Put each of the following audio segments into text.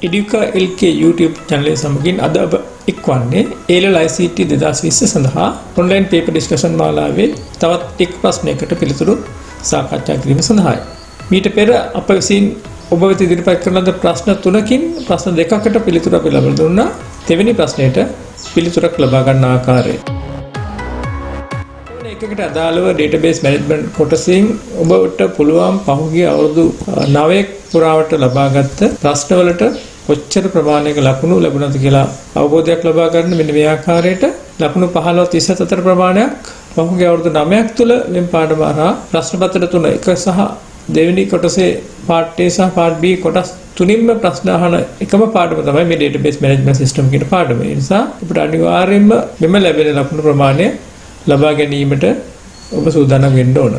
Educa LK YouTube channel සමගින් අද ඔබ එක්වන්නේ A-level ICT 2020 සඳහා online paper discussion මාලාවේ තවත් එක් ප්‍රශ්නයකට පිළිතුරු සාකච්ඡා කිරීම සඳහායි. මීට පෙර අප විසින් ඔබ වෙත ඉදිරිපත් කරන ලද ප්‍රශ්න 3කින් ප්‍රශ්න 2කට පිළිතුරු අපි ලබා දුන්නා. දෙවෙනි ප්‍රශ්නයට පිළිතුරක් ලබා ගන්න ආකාරය. එකකට අදාළව database management කොටසින් ඔබට පුළුවන් පහුගිය අවුරුදු 9ක් පුරාවට ලබාගත් ප්‍රශ්නවලට කොච්චර ප්‍රමාණයක ලකුණු ලැබුණාද කියලා අවබෝධයක් ලබා ගන්න මෙන්න මේ ආකාරයට ලකුණු 15-34 ප්‍රමාණයක් පහුගිය අවුරුදු 9ක් තුළ මෙම් පාඩම හරහා ප්‍රශ්න පත්‍ර 3 එක සහ දෙවෙනි කොටසේ part A සහ part B කොටස් තුනින්ම ප්‍රශ්න අහන එකම පාඩම තමයි මේ database management system කියන පාඩම. ඒ නිසා අපිට අනිවාර්යයෙන්ම මෙම ලැබෙන ලකුණු ප්‍රමාණය ලබා ගැනීමට ඔබ සූදානම් වෙන්න ඕන.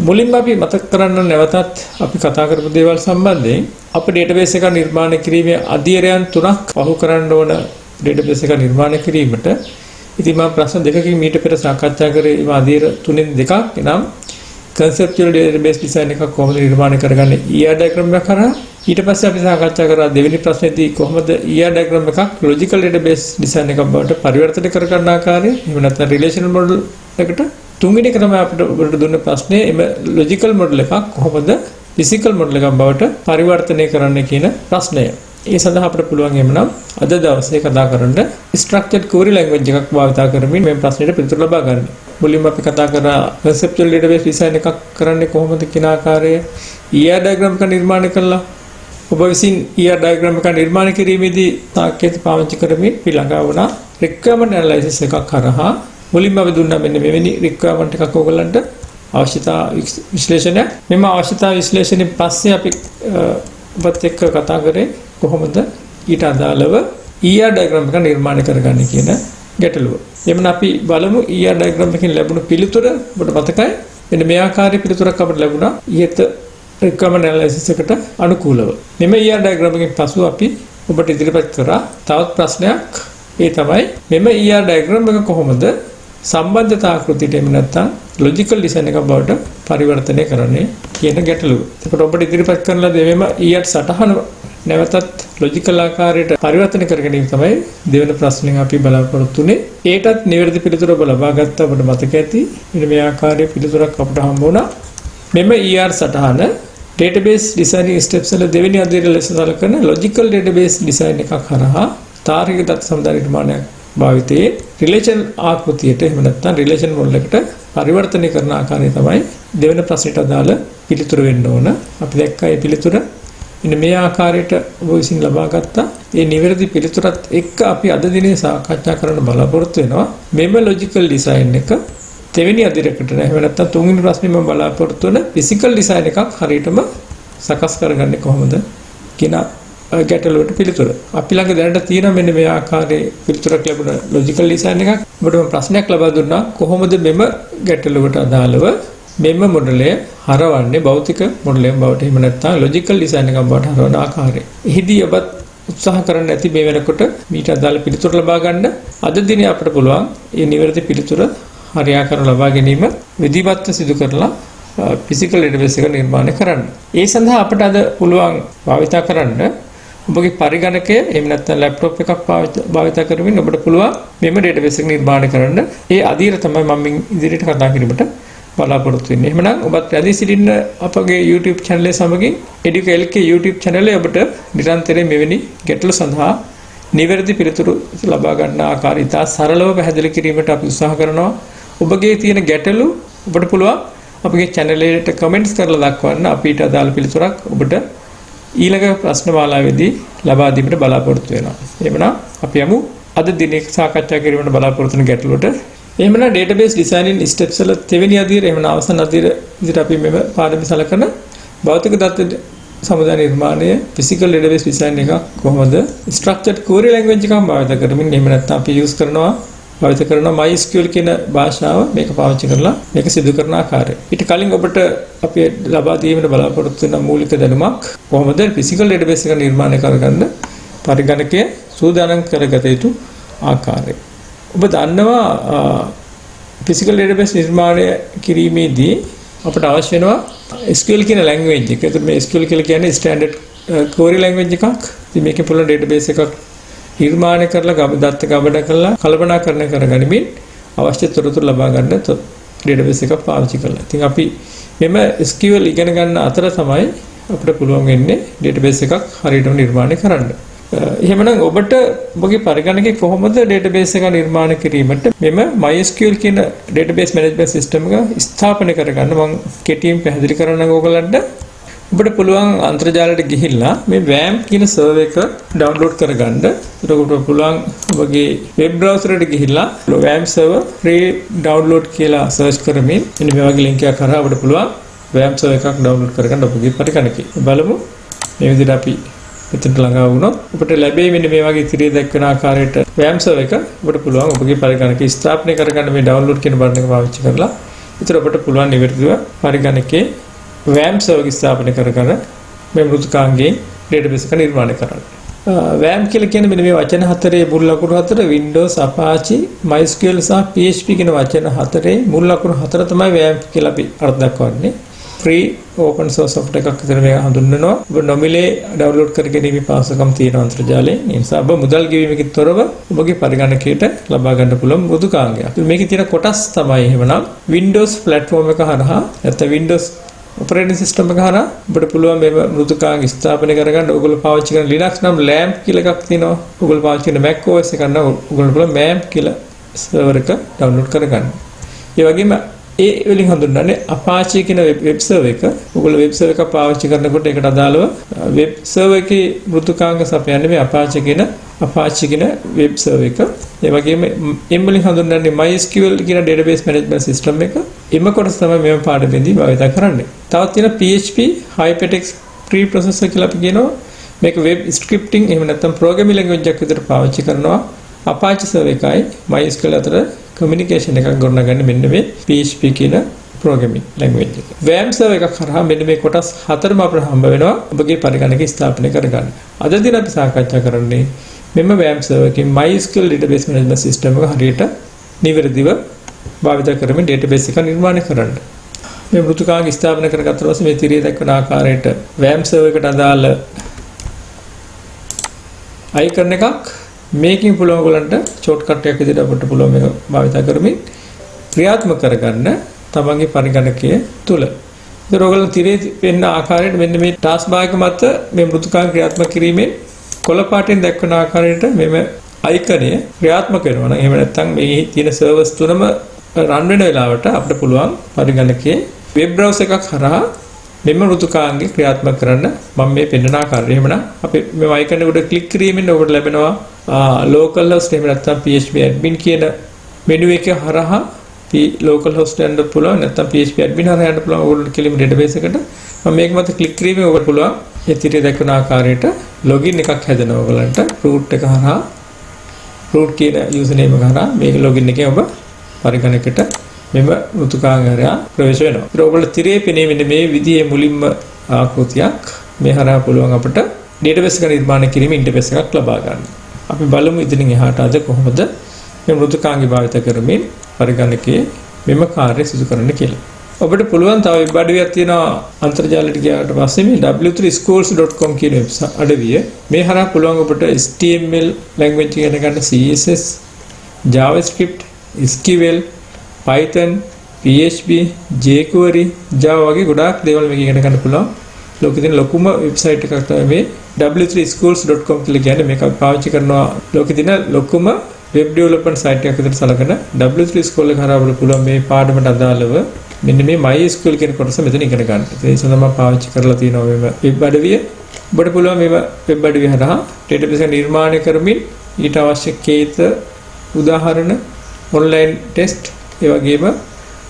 මුලින්ම අපි මතක් කරන්න නැවතත් අපි කතා කරපු දේවල් සම්බන්ධයෙන් අප database එක නිර්මාණය කිරීමේ අධීරයන් 3ක් පහු කරන්න ඕන database එක නිර්මාණය කිරීමට. ඉතින් මම ප්‍රශ්න දෙකකින් මීට පෙර සාකච්ඡා කරේ මේ අධීර තුනෙන් දෙකක්. එනම් conceptual database design එකක් කොහොමද නිර්මාණය කරගන්නේ ER diagram එක කරා. ඊට පස්සේ අපි සාකච්ඡා කරා දෙවෙනි ප්‍රශ්නේදී කොහොමද ER diagram එකක් logical database design එකක් බවට පරිවර්තනය කරගන්න ආකාරය. එහෙම නැත්නම් relational model එකට තුන්වෙනි එක තමයි අපිට ඔබට දුන්න ප්‍රශ්නේ එම logical model එකක් කොහොමද physical model එකක් බවට පරිවර්තනය කරන්න කියන ප්‍රශ්නය. ඒ සඳහා අපිට පුළුවන් එමනම් අද දවසේ කතා කරන්න structured query language එකක් භාවිත කරමින් මේ ප්‍රශ්නෙට පිළිතුරු ලබා ගන්න. මුලින්ම අපි කතා කරා conceptual database design එකක් කරන්නේ කොහොමද කියන ආකාරය. ER diagram එක නිර්මාණය කළා. ඔබ විසින් ER diagram එක නිර්මාණය කිරීමේදී තාක්ෂණික පාවිච්චි කරමින් ළඟා වුණා requirement analysis එකක් කරහා මුලින්ම අපි දුන්නා මෙන්න මෙවැනි requirement එකක් ඕගලන්ට අවශ්‍යතා විශ්ලේෂණය. මෙම අවශ්‍යතා විශ්ලේෂණයෙන් පස්සේ අපි ඔබත් එක්ක කතා කරේ කොහොමද ඊට අදාළව ER diagram එක නිර්මාණය කරගන්නේ කියන ගැටලුව. එමන් අපි බලමු ER diagram එකෙන් ලැබුණු පිළිතුර ඔබට මතකයි. මෙන්න මේ ආකාරයේ පිළිතුරක් අපිට ලැබුණා ඊට requirement analysis එකට අනුකූලව. මෙම ER diagram එකෙන් පසු අපි ඔබට ඉදිරිපත් කරා තවත් ප්‍රශ්නයක්. ඒ තමයි මෙම ER diagram එක කොහොමද සම්බන්ධතා ආකෘතියට එමු නැත්නම් logical design එකක් බවට පරිවර්තනය කරන්නේ කියන ගැටලුව. ඒකට ඔබට ඉදිරිපත් කරන ලද මෙම ER සටහන නැවතත් logical ආකාරයට පරිවර්තනය කර ගැනීම තමයි දෙවන ප්‍රශ්නෙන් අපි බලාපොරොත්තු වෙන්නේ. ඒටත් නිවැරදි පිළිතුර ඔබ ලබා ගත්තා ඔබට මතක ඇති. මෙන්න මේ ආකාරයේ පිළිතුරක් අපට හම්බ වුණා. මෙම ER සටහන database designing steps වල දෙවෙනි අදියර ලෙස සැලකෙන logical database design එකක් හරහා තාර්කික දත්ත සමුදාය නිර්මාණයක් භාවිතයේ රිලේෂන් ආකෘතියට එහෙම නැත්නම් රිලේෂන් මොඩල් එකට පරිවර්තනය කරන ආකාරය තමයි දෙවෙනි ප්‍රශ්නයට අදාළ පිළිතුර වෙන්න ඕන. අපි දැක්කා මේ පිළිතුර ඉතින් මේ ආකාරයට ඔබ විසින් ලබා ගත්තා. මේ නිවැරදි පිළිතුරත් එක්ක අපි අද දිනේ සාකච්ඡා කරන්න බලාපොරොත්තු වෙනවා. මෙම logical design එක දෙවෙනි අදියරකට එහෙම නැත්නම් තුන්වෙනි ප්‍රශ්නේ මම බලාපොරොත්තු වෙන physical design එකක් හරියටම සකස් කරගන්නේ කොහොමද කියන ගැටලුවට පිළිතුර. අපි ළඟ දැනට තියෙන මෙන්න මේ ආකාරයේ පිළිතුරක් ලැබුණ logical design එකක්. ඔබට ප්‍රශ්නයක් ලබා දුන්නා කොහොමද මෙම ගැටලුවට අදාළව මෙම මොඩලය හරවන්නේ භෞතික මොඩලයක් බවට එහෙම නැත්නම් logical design එකක් බවට හරවන ආකාරය. එහිදී ඔබත් උත්සාහ කරන්න ඇති මේ වෙනකොට මීට අදාළ පිළිතුර ලබා ගන්න. අද දිනේ අපිට පුළුවන් මේ නිවැරදි පිළිතුර හරියාකාරව ලබා ගැනීම විධිමත්ව සිදු කරලා physical database එක නිර්මාණය කරන්න. ඒ සඳහා අපිට අද පුළුවන් භාවිත කරන්න ඔබගේ පරිගණකය එහෙම නැත්නම් ලැප්ටොප් එකක් භාවිත කරමින් ඔබට පුළුවන් මෙම database එක නිර්මාණය කරන්න. ඒ අදියර තමයි මම ඉදිරියට කතා කිරීමට බලාපොරොත්තු වෙන්නේ. එහෙමනම් ඔබත් රැඳී සිටින්න අපගේ YouTube channel එක සමගින් Educa LK YouTube channel එක ඔබට නිරන්තරයෙන් මෙවැනි ගැටලු සඳහා නිවැරදි පිළිතුරු ලබා ගන්න ආකාරය ඉතා සරලව පැහැදිලි කිරීමට අපි උත්සාහ කරනවා. ඔබගේ තියෙන ගැටලු ඔබට පුළුවන් අපගේ channel එකට comments කරලා දක්වන්න. අපිට අදාළ පිළිතුරක් ඔබට ඊළඟ ප්‍රශ්න මාලාවේදී ලබා දීමට බලාපොරොත්තු වෙනවා. එහෙමනම් අපි යමු අද දිනේ සාකච්ඡා කිරීමට බලාපොරොත්තු වෙන ගැටලුවට. එහෙමනම් database designing steps වල දෙවෙනි අදියර එහෙමනම් අවසන් අදියර විදිහට අපි මෙව පාඩම සලකන භෞතික දත්ත සමුදාය නිර්මාණය physical database design එක කොහොමද structured query language එකක් භාවිත කරමින් එහෙම නැත්නම් අපි use කරනවා MySQL කියන භාෂාව මේක පාවිච්චි කරලා මේක සිදු කරන ආකාරය. ඊට කලින් ඔබට අපි ලබා දීමට බලාපොරොත්තු වෙන මූලික දැනුමක් කොහොමද physical database එක නිර්මාණය කරගන්න පරිගණකය සූදානම් කරගත යුතු ආකාරය. ඔබ දන්නවා ෆිසිකල් ඩේටාබේස් නිර්මාණය කිරීමේදී අපට අවශ්‍ය වෙනවා SQL කියන ලැන්ග්වේජ් එක. ඒත් මේ SQL කියලා කියන්නේ ස්ටෑන්ඩඩ් query language එකක්. ඉතින් මේකේ පුළුවන් ඩේටාබේස් එකක් නිර්මාණය කරලා දත්ත ගබඩ කරලා කල්පනාකරණය කරගනිමින් අවශ්‍ය තොරතුරු ලබා ගන්න ඩේටාබේස් එකක් පාවිච්චි කරලා. ඉතින් අපි මෙම SQL ඉගෙන ගන්න අතර තමයි අපිට පුළුවන් වෙන්නේ ඩේටාබේස් එකක් හරියටම නිර්මාණය කරන්න. එහෙමනම් ඔබට ඔබගේ පරිගණකේ කොහොමද ඩේටාබේස් එක නිර්මාණය කිරීමට මෙම MySQL කියන ඩේටාබේස් මැනේජ්මන්ට් සිස්ටම් එක ස්ථාපනය කරගන්න මම කෙටියෙන් පැහැදිලි කරන්නම් ඕගලන්ට. ඔබට පුළුවන් අන්තර්ජාලයට ගිහිල්ලා මේ WAMP කියන සර්වර් එක ඩවුන්ලෝඩ් කරගන්න. එතකොට පුළුවන් ඔබගේ වෙබ් බ්‍රවුසර් එකට ගිහිල්ලා WAMP server free download කියලා සර්ච් කරමින් මෙන්න මේ වගේ ලින්ක් එකක් කරා ඔබට පුළුවන් WAMP server එකක් ඩවුන්ලෝඩ් කරගන්න ඔබගේ පරිගණකේ. බලමු මේ විදිහට අපි මෙතනට ළඟා වුණොත් ඔබට ලැබෙයි මෙන්න මේ වගේ ඉතිරිය දක්වන ආකාරයට WAMP server එක ඔබට පුළුවන් ඔබගේ පරිගණකේ ස්ථාපනය කරගන්න මේ download කියන බටන් එක පාවිච්චි කරලා. ඒතර ඔබට පුළුවන් නිවැරදිව පරිගණකේ WAMP server එක ස්ථාපනය කරගෙන මේ මෘදුකාංගයෙන් database එක නිර්මාණය කරන්න. WAMP කියලා කියන්නේ මෙන්න මේ වචන හතරේ මුල් ලකුණු හතර Windows, Apache, MySQL සහ PHP කියන වචන හතරේ මුල් ලකුණු හතර තමයි WAMP කියලා අපි අර්ථ දක්වන්නේ. free open source software එකක් විතර මේක හඳුන්වනවා. ඔබ නොමිලේ download කරගැනීමේ පහසුකම් තියෙන අන්තර්ජාලයේ. ඒ නිසා ඔබ මුදල් ගෙවීමකින් තොරව ඔබගේ පරිගණකයට ලබා ගන්න පුළුවන් මෘදුකාංගයක්. මේකේ තියෙන කොටස් තමයි එහෙමනම් Windows platform එක හරහා නැත්නම් Windows operating system එක හරහා ඔබට පුළුවන් මේ මෘදුකාංග ස්ථාපනය කරගන්න. ඔයගොල්ලෝ පාවිච්චි කරන Linux නම් LAMP කියලා එකක් තියෙනවා. ඔයගොල්ලෝ පාවිච්චි කරන Mac OS එක නම් ඔයගොල්ලෝ පුළුවන් MAMP කියලා server එක download කරගන්න. ඒ වගේම ඒ වලින් හඳුන්වන්නේ Apache කියන වෙබ් සර්වර් එක. ඔයගොල්ලෝ වෙබ් සර්වර් එක පාවිච්චි කරනකොට ඒකට අදාළව වෙබ් සර්වර් එකේ මෘදුකාංග සපයන්නේ මේ Apache කියන වෙබ් සර්වර් එක. ඒ වගේම M වලින් හඳුන්වන්නේ MySQL කියන database management system එක. එම කොටස තමයි මේ පාඩමේදී භාවිත කරන්නේ. තවත් තියෙන PHP hypertext preprocessor කියලා අපි කියනවා. මේක web scripting එහෙම නැත්නම් programming language එකක් විදිහට පාවිච්චි කරනවා. Apache server එකයි MySQL අතර communication එකක් ගොඩනගන්නේ මෙන්න මේ PHP කියන programming language එක. WAMP server එකක් කරා මෙන්න මේ කොටස් හතරම අපිට හම්බ වෙනවා ඔබගේ පරිගණකය ස්ථාපනය කරගන්න. අද දින අපි සාකච්ඡා කරන්නේ මෙම WAMP server එකේ MySQL database management system එක හරියට නිවැරදිව භාවිත කරමින් database එක නිර්මාණය කරන්න. මේ මෘදුකාංග ස්ථාපනය කරගත්ත පස්සේ මේ තිරිය දක්වන ආකාරයට WAMP server එකට අදාළ icon එකක් මේකින් පුළුවන් ඔයගලන්ට ෂෝට්කට් එකක් විදිහට අපිට පුළුවන් මේක භාවිත කරමින් ක්‍රියාත්මක කරගන්න තමන්ගේ පරිගණකය තුල. ඒතර ඔයගලන් තිරේ වෙන්න ආකාරයට මෙන්න මේ ටාස්ක් බාර් එක මත මේ මෘදුකාංග ක්‍රියාත්මක කිරීමෙන් කොළ පාටින් දක්වන ආකාරයට මෙම අයිකනය ක්‍රියාත්මක වෙනවා නම් එහෙම නැත්නම් මේ තියෙන සර්වර්ස් තුනම රන් වෙන වෙලාවට අපිට පුළුවන් පරිගණකයේ වෙබ් බ්‍රවුසර් එකක් හරහා මෙම මෘදුකාංගය ක්‍රියාත්මක කරන්න මම මේ පෙන්වන ආකාරය. එහෙමනම් අපි මේ අයිකන් එකට ක්ලික් කිරීමෙන් ඔබට ලැබෙනවා local host එහෙම නැත්නම් PHP admin කියන මෙනු එක හරහා local host යන්න පුළුවන් නැත්නම් PHP admin හරහා යන්න පුළුවන් ඔයගොල්ලෝ කෙලිම database එකට. මම මේක මත ක්ලික් කිරීමෙන් ඔබට පුළුවන් ඉතිරිය දක්වන ආකාරයට login එකක් හැදෙනවා ඔයගලන්ට root එක හරහා root කියන username එක හරහා මේක login එකේ ඔබ පරිගණකයට මෙම මෘදුකාංගය ප්‍රවේශ වෙනවා. ඒක ඔයගොල්ලෝ තිරේ පෙනේ මෙන්න මේ විදිහේ මුලින්ම ආකෘතියක් මේ හරහා පුළුවන් අපිට database එක නිර්මාණය කිරීමේ ඉන්ටර්ෆේස් එකක් ලබා ගන්න. අපි බලමු ඉතින් එහාට අද කොහොමද මේ මෘදුකාංගය භාවිත කරමින් පරිගණකයේ මෙම කාර්ය සිදු කරන්න කියලා. ඔබට පුළුවන් තව වෙබ් අඩවියක් තියෙනවා අන්තර්ජාලයට ගියාට පස්සේ මේ w3schools.com කියන අඩවිය මේ හරහා පුළුවන් ඔබට HTML language ඉගෙන ගන්න CSS, JavaScript, SQL, Python, PHP, jQuery, Java වගේ ගොඩාක් දේවල් මේක ඉගෙන ගන්න පුළුවන්. ලෝකෙ තියෙන ලොකුම වෙබ්සයිට් එකක් තමයි මේ w3schools.com කියලා කියන්නේ. මේක පාවිච්චි කරනවා ලෝකෙ තියෙන ලොකුම වෙබ් ඩෙවලොප්මන්ට් සයිට් එකක් විදිහට සලකන w3 school එක හරහා අපිට පුළුවන් මේ පාඩමට අදාළව මෙන්න මේ MySQL කියන කොටස මෙතන ඉගෙන ගන්න. ඒ නිසා තමයි පාවිච්චි කරලා තියෙනවා මේ වෙබ් අඩවිය. ඔබට පුළුවන් මේ වෙබ් අඩවිය හරහා database එක නිර්මාණය කරමින් ඊට අවශ්‍ය කේත උදාහරණ online test ඒ වගේම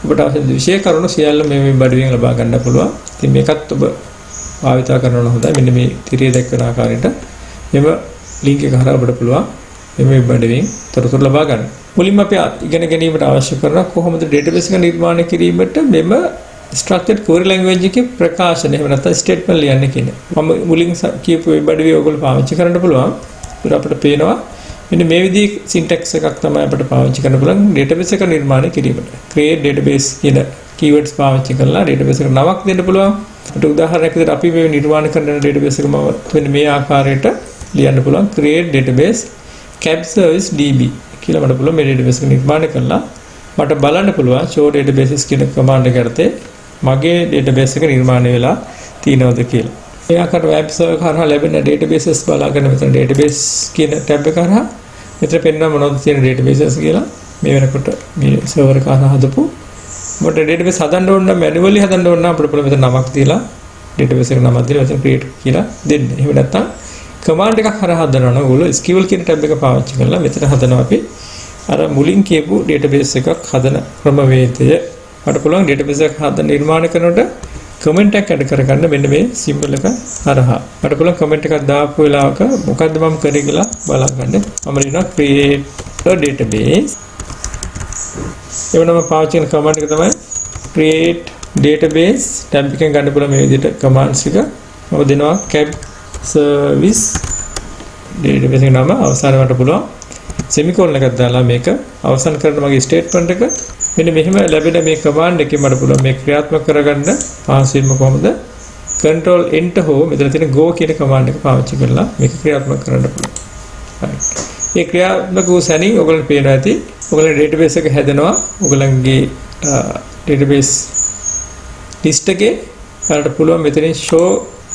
ඔබට අවශ්‍ය විෂය කරුණු සියල්ල මේ වෙබ් අඩවියෙන් ලබා ගන්න පුළුවන්. ඉතින් මේකත් ඔබ භාවිත කරනවා නම් හොඳයි. මෙන්න මේ තිරිය දක්වන ආකාරයට මෙම link එක හරහා ඔබට පුළුවන් මේ වෙබ් අඩවියෙන් තොරතුරු ලබා ගන්න. මුලින්ම අපි ඉගෙන ගැනීමට අවශ්‍ය කරන කොහොමද database එක නිර්මාණය කිරීමට මෙම structured query language එකේ ප්‍රකාශන එහෙම නැත්නම් statement ලියන්න කියන්නේ. මම මුලින් කියපු වෙබ් අඩවිය ඔයගොල්ලෝ පාවිච්චි කරන්න පුළුවන්. ඒක අපිට පේනවා මෙන්න මේ විදිහේ සින්ටැක්ස් එකක් තමයි අපිට පාවිච්චි කරන්න පුළුවන් database එක නිර්මාණය කිරීමට. create database කියන keywords පාවිච්චි කරලා database එකට නමක් දෙන්න පුළුවන්. අපිට උදාහරණයක් විදිහට අපි මේ නිර්මාණය කරන database එක මම මෙන්න මේ ආකාරයට ලියන්න පුළුවන් create database cab service db කියලා මට පුළුවන් මේ database එක නිර්මාණය කරලා මට බලන්න පුළුවන් show databases කියන command එක යටතේ මගේ database එක නිර්මාණය වෙලා තියෙනවද කියලා. මේ ආකාරයට web server කරා ලැබෙන databases බලාගෙන මෙතන database කියන tab එක කරා මෙතන පෙන්වන මොනවද තියෙන databases කියලා මේ වෙනකොට මේ server එක කරා හදපු මට database හදන්න ඕන නම් manually හදන්න ඕන නම් අපිට පුළුවන් මෙතන නමක් දීලා database එක නමක් දීලා මෙතන create කියලා දෙන්න. එහෙම නැත්නම් command එකක් කරා හදනවා නම් ඕගොල්ලෝ SQL කියන tab එක පාවිච්චි කරලා මෙතන හදනවා අපි අර මුලින් කියපු database එකක් හදන ක්‍රමවේදය. මට පුළුවන් database එකක් හදන නිර්මාණය කරනකොට කමෙන්ට් එකක් ඇඩ් කරගන්න මෙන්න මේ සිම්බල් එක හරහා. මට පුළුවන් කමෙන්ට් එකක් දාපු වෙලාවක මොකද්ද මම කරේ කියලා බලන්න. මම ලියනවා create a database. එවනම පාවිච්චි කරන කමාන්ඩ් එක තමයි create database. tab එකෙන් ගන්න පුළුවන් මේ විදිහට කමාන්ඩ්ස් එක. මම දෙනවා cab service database එක නම අවසානයේ මට පුළුවන් semicolon එකක් දාලා මේක අවසන් කරන මගේ statement එක මෙන්න මෙහෙම ලැබෙන මේ command එකේ මට පුළුවන් මේ ක්‍රියාත්මක කරගන්න පාස්වෙන්ම කොහොමද control enter හෝ මෙතන තියෙන go කියන command එක පාවිච්චි කරලා මේක ක්‍රියාත්මක කරන්න පුළුවන්. right. මේ ක්‍රියාත්මක වූ සැනින් ඔයගොල්ලෝ පේනවා ඇති ඔයගොල්ලෝ database එක හැදෙනවා ඔයගොල්ලන්ගේ database list එකේ ඔයාලට පුළුවන් මෙතනින් show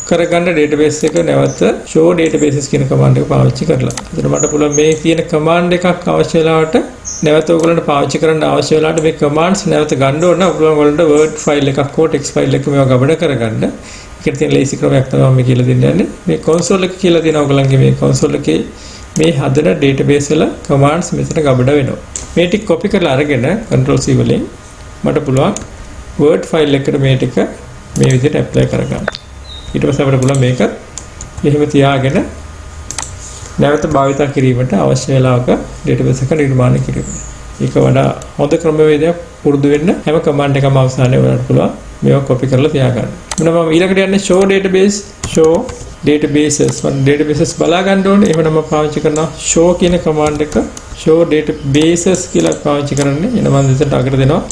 කරගන්න database එක නැවත show databases කියන command එක පාවිච්චි කරලා. එතන මට පුළුවන් මේ තියෙන command එකක් අවශ්‍ය වෙලාවට නැවත ඔයගොල්ලන්ට පාවිච්චි කරන්න අවශ්‍ය වෙලාවට මේ commands නැවත ගන්න ඕන නම් ඔයගොල්ලන්ට word file එකක් හෝ text file එකක් මේවා ගබඩ කරගන්න. ඒකට තියෙන lazy ක්‍රමයක් තමයි මම කියලා දෙන්න යන්නේ. මේ console එක කියලා දෙන ඔයගොල්ලන්ගේ මේ console එකේ මේ හදන database වල commands මෙතන ගබඩ වෙනවා. මේ ටික copy කරලා අරගෙන control C වලින් මට පුළුවන් word file එකට මේ ටික මේ විදිහට apply කරගන්න. ඊට පස්සේ අපිට පුළුවන් මේක මෙහෙම තියාගෙන නැවත භාවිත කිරීමට අවශ්‍ය වෙලාවක database එක නිර්මාණය කිරීම. ඒක වඩා හොඳ ක්‍රමවේදයක් පුරුදු වෙන්න හැම command එකම අවසානයේ ඔයාලට පුළුවන් මේවා copy කරලා තියාගන්න. මම ඊළඟට යන්නේ show database show databases මම databases බලා ගන්න ඕනේ. එහෙම නම් පාවිච්චි කරනවා show කියන command එක show databases කියලා පාවිච්චි කරන්නේ. එන මම දෙකට අගට දෙනවා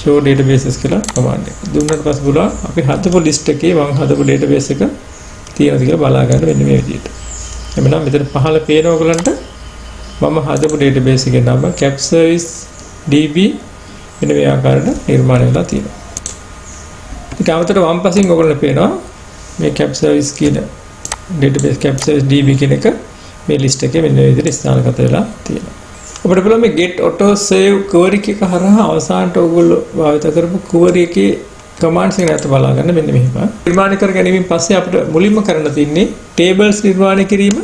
show databases කියලා command එක. දුන්නට පස්සේ පුළුවන් අපි හදපු list එකේ මම හදපු database එක තියෙනවද කියලා බලා ගන්න මෙන්න මේ විදිහට. එමනම් මෙතන පහළ පේන ඔයගලන්ට මම හදපු database එකේ නම cab service db මෙන්න මේ ආකාරයට නිර්මාණය වෙලා තියෙනවා. ඊට අමතරව වම් පසින් ඔයගලන්ට පේනවා මේ cab service කියන database cab service db කියන එක මේ list එකේ මෙන්න මේ විදිහට ස්ථානගත වෙලා තියෙනවා. ඔබට පුළුවන් මේ get auto save query එක හරහා අවසානට ඔයගොල්ලෝ භාවිත කරපු query එකේ commands එක නැවත බලා ගන්න මෙන්න මෙහෙම. නිර්මාණය කර ගැනීමෙන් පස්සේ අපිට මුලින්ම කරන්න තියෙන්නේ tables නිර්මාණය කිරීම.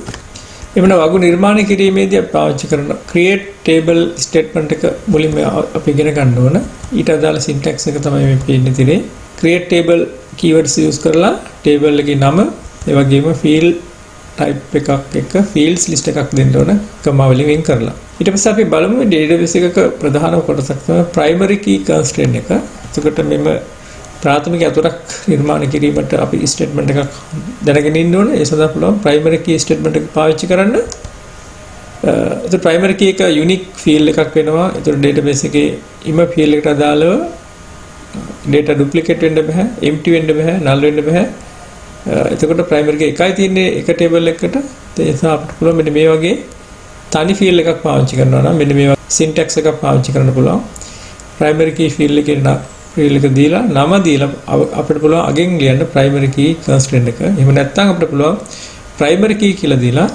එවන වගු නිර්මාණය කිරීමේදී අපි පාවිච්චි කරන create table statement එක මුලින්ම අපි ඉගෙන ගන්න ඕන. ඊට අදාළ syntax එක තමයි මේ පේන්නේ තියෙන්නේ. create table keywords use කරලා table එකේ නම ඒ වගේම field type එකක් එක්ක fields list එකක් දෙන්න ඕන comma වලින් වෙන් කරලා. ඊට පස්සේ අපි බලමු database එකක ප්‍රධාන කොටසක් තමයි primary key constraint එක. එතකොට මෙම ප්‍රාථමික අතුරක් නිර්මාණය කිරීමට අපි ස්ටේට්මන්ට් එකක් දැනගෙන ඉන්න ඕනේ. ඒ සඳහා පුළුවන් primary key statement එක පාවිච්චි කරන්න. ඒත් primary key එක unique field එකක් වෙනවා. ඒතර database එකේ ඉම field එකට අදාළව data duplicate වෙන්න බෑ, empty වෙන්න බෑ, null වෙන්න බෑ. එතකොට primary key එකයි තියෙන්නේ එක table එකකට. ඒ නිසා අපිට පුළුවන් මෙන්න මේ වගේ තනි field එකක් පාවිච්චි කරනවා නම් මෙන්න මේ වගේ syntax එකක් පාවිච්චි කරන්න පුළුවන්. primary key field එකේ field එක දීලා නම දීලා අපිට පුළුවන් අගෙන් ලියන්න primary key constraint එක. එහෙම නැත්නම් අපිට පුළුවන් primary key කියලා දීලා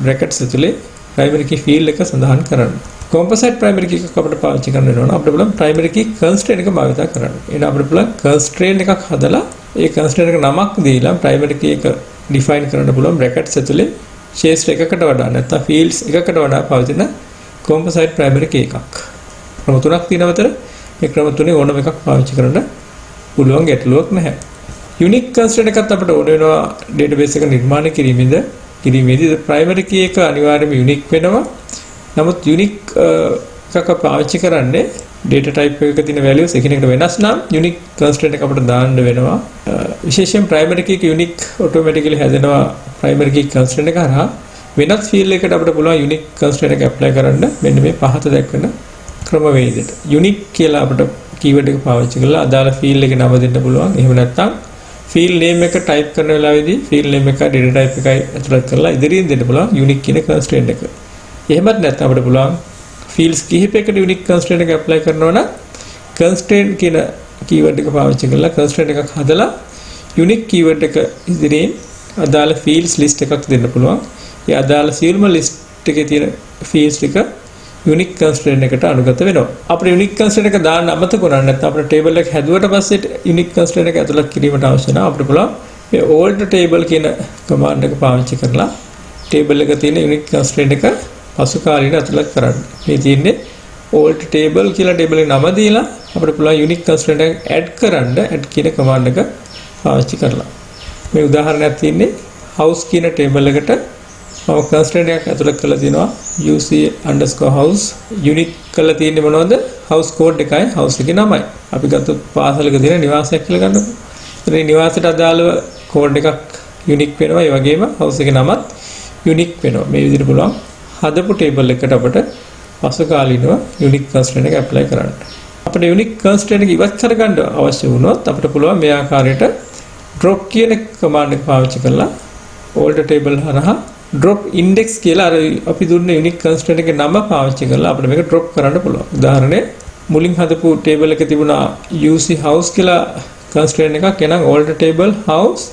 brackets ඇතුලේ primary key field එක සඳහන් කරන්න. composite primary key එකක් අපිට පාවිච්චි කරන්න වෙනවා නම් අපිට පුළුවන් primary key constraint එක භාවිත කරන්න. එහෙනම් අපිට පුළුවන් constraint එකක් හදලා ඒ constraint එක නමක් දීලා primary key එක define කරන්න පුළුවන් brackets ඇතුලේ ශේෂ්ත්‍ර එකකට වඩා නැත්නම් fields එකකට වඩා පවතින composite primary key එකක්. ක්‍රම තුනක් තියෙනවා අතර මේ ක්‍රම තුනේ ඕනම එකක් පාවිච්චි කරන්න පුළුවන් ගැටලුවක් නැහැ. unique constraint එකත් අපිට ඕන වෙනවා database එක නිර්මාණය කිරීමේදී primary key එක අනිවාර්යයෙන්ම unique වෙනවා. නමුත් unique එකක් පාවිච්චි කරන්නේ data type එකක තියෙන values එකිනෙකට වෙනස් නම් unique constraint එක අපිට දාන්න වෙනවා. විශේෂයෙන් primary key එක unique automatically හැදෙනවා primary key constraint එක හරහා වෙනත් ෆීල්ඩ් එකකට අපිට පුළුවන් යුනික් කන්ස්ට්‍රේන්ට් එක ඇප්ලයි කරන්න මෙන්න මේ පහත දක්වන ක්‍රමවේදයට. යුනික් කියලා අපිට කීවර්ඩ් එක පාවිච්චි කරලා අදාළ ෆීල්ඩ් එකේ නම දෙන්න පුළුවන්. එහෙම නැත්නම් ෆීල්ඩ් නේම් එක ටයිප් කරන වෙලාවේදී ෆීල්ඩ් නේම් එක ඩේටා ටයිප් එකයි ඇතුළත් කරලා ඉදිරියෙන් දෙන්න පුළුවන් යුනික් කියන කන්ස්ට්‍රේන්ට් එක. එහෙමත් නැත්නම් අපිට පුළුවන් ෆීල්ඩ්ස් කිහිපයකට යුනික් කන්ස්ට්‍රේන්ට් එක ඇප්ලයි කරනවා නම් කන්ස්ට්‍රේන්ට් කියන කීවර්ඩ් එක පාවිච්චි කරලා කන්ස්ට්‍රේන්ට් එකක් හදලා යුනික් කීවර්ඩ් එක ඉදිරියෙන් අදාළ ෆීල්ඩ්ස් ලිස්ට් එකක් දෙන්න පුළුවන්. ඒ අදාළ සියලුම ලිස්ට් එකේ තියෙන ෆීල්ඩ්ස් ටික යුනික් කන්ස්ට්‍රේන්ට් එකට අනුගත වෙනවා. අපිට යුනික් කන්ස්ට්‍රේන්ට් එක දාන්න අමතක වුණා නැත්නම් අපිට ටේබල් එක හැදුවට පස්සේ යුනික් කන්ස්ට්‍රේන්ට් එක ඇතුළත් කිරීමට අවශ්‍ය නැහැ. අපිට පුළුවන් මේ old table කියන කමාන්ඩ් එක පාවිච්චි කරලා ටේබල් එකේ තියෙන යුනික් කන්ස්ට්‍රේන්ට් එක පසු කාලීන ඇතුළත් කරන්න. මේ තියෙන්නේ old table කියලා ටේබල් එකේ නම දීලා අපිට පුළුවන් යුනික් කන්ස්ට්‍රේන්ට් එක ඇඩ් කරන්න ඇඩ් කියන කමාන්ඩ් එක පාවිච්චි කරලා. මේ උදාහරණයක් තියෙන්නේ house කියන ටේබල් එකට මම කන්ස්ට්‍රේන්ට් එකක් ඇතුළත් කරලා තිනවා uc_house යුනික් කරලා තියෙන්නේ මොනවද house code එකයි house එකේ නමයි. අපි ගත්තොත් පාසලක තියෙන නිවාසයක් කියලා ගන්නකො. ඒ නිවාසයට අදාළව කෝඩ් එකක් යුනික් වෙනවා. ඒ වගේම house එකේ නමත් යුනික් වෙනවා. මේ විදිහට පුළුවන් හදපු ටේබල් එකකට අපිට පසු කාලීනව යුනික් කන්ස්ට්‍රේන්ට් එක ඇප්ලයි කරන්න. අපිට යුනික් කන්ස්ට්‍රේන්ට් එක ඉවත් කරගන්න අවශ්‍ය වුණොත් අපිට පුළුවන් මේ ආකාරයට drop කියන කමාන්ඩ් එක පාවිච්චි කරලා old table හරහා drop index කියලා අර අපි දුන්න යුනික් කන්ස්ට්‍රේන්ට් එකේ නම පාවිච්චි කරලා අපිට මේක drop කරන්න පුළුවන්. උදාහරණයක් මුලින් හදපු ටේබල් එකේ තිබුණා uc house කියලා කන්ස්ට්‍රේන්ට් එකක්. එනනම් old table house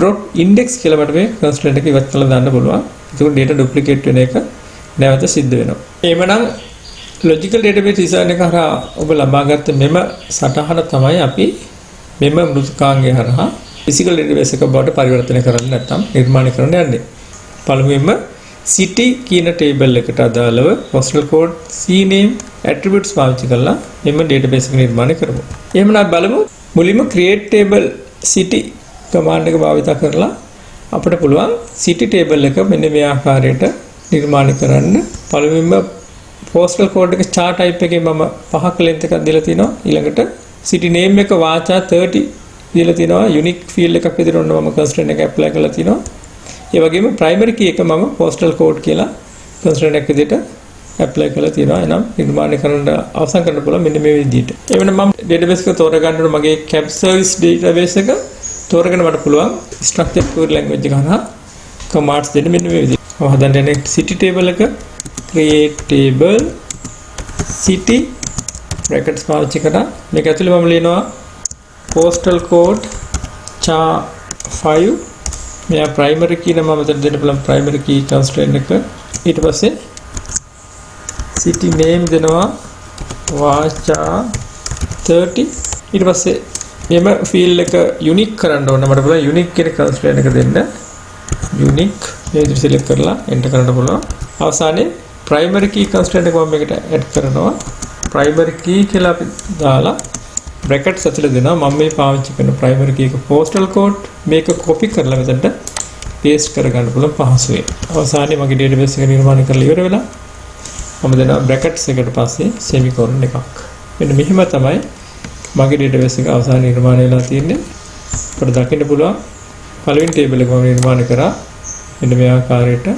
drop index කියලා මට මේ කන්ස්ට්‍රේන්ට් එක ඉවත් කරලා දාන්න පුළුවන්. ඒක data duplicate වෙන එක නැවත සිද්ධ වෙනවා. එහෙමනම් logical database design එක හරහා ඔබ ලබාගත් මෙම සටහන තමයි අපි මෙම මෘදුකාංගය හරහා physical database එක බවට පරිවර්තනය කරන්න නැත්නම් නිර්මාණය කරන්න යන්නේ. පළමුවෙන්ම city කියන ටේබල් එකට අදාළව postal code cname attributes පාවිච්චි කරලා මෙම database එක නිර්මාණය කරමු. එහෙමනම් බලමු මුලින්ම create table city command එක භාවිත කරලා අපිට පුළුවන් city table එක මෙන්න මේ ආකාරයට නිර්මාණය කරන්න. පළමුවෙන්ම postal code එක chart type එකේ මම 5ක length එකක් දීලා තිනවා. ඊළඟට city name එක වාචා 30 දීලා තිනවා. unique field එකක් විදිහට ඔන්න මම constraint එක apply කරලා තිනවා. ඒ වගේම primary key එක මම postal code කියලා constraint එකක් විදිහට apply කරලා තියෙනවා. එනම් නිර්මාණය කරන්න අවසන් කරන්න පුළුවන් මෙන්න මේ විදිහට. එවනම් මම database එක තෝරගන්නකොට මගේ cap service database එක තෝරගෙන මට පුළුවන් structured query language එක හරහා commands දෙන්න මෙන්න මේ විදිහට. මම හදන්න යන්නේ city table එක create table city brackets පාවිච්චි කරලා මේක ඇතුලේ මම ලියනවා postal code char 5 මෙයා primary key නම මෙතන දෙන්න පුළුවන් primary key constraint එක. ඊට පස්සේ city name දෙනවා වාචා 30. ඊට පස්සේ මෙම field එක unique කරන්න ඕන මට පුළුවන් unique කියන constraint එක දෙන්න. unique මේ විදිහට select කරලා enter කරන්න පුළුවන්. අවසානයේ primary key constraint එක මම මේකට add කරනවා. primary key කියලා අපි දාලා brackets ඇතුළේ දෙනවා. මම මේ පාවිච්චි කරන primary key එක postal code මේක copy කරලා මෙතනට paste කරගන්න පුළුවන් පහසුවෙන්. අවසානයේ මගේ database එක නිර්මාණය කරලා ඉවර වෙලා මම දෙනවා brackets එකට පස්සේ semicolon එකක්. මෙන්න මෙහෙම තමයි මගේ database එක අවසාන නිර්මාණය වෙලා තියෙන්නේ. අපිට දකින්න පුළුවන් පළවෙනි table එක මම නිර්මාණය කරා. මෙන්න මේ ආකාරයට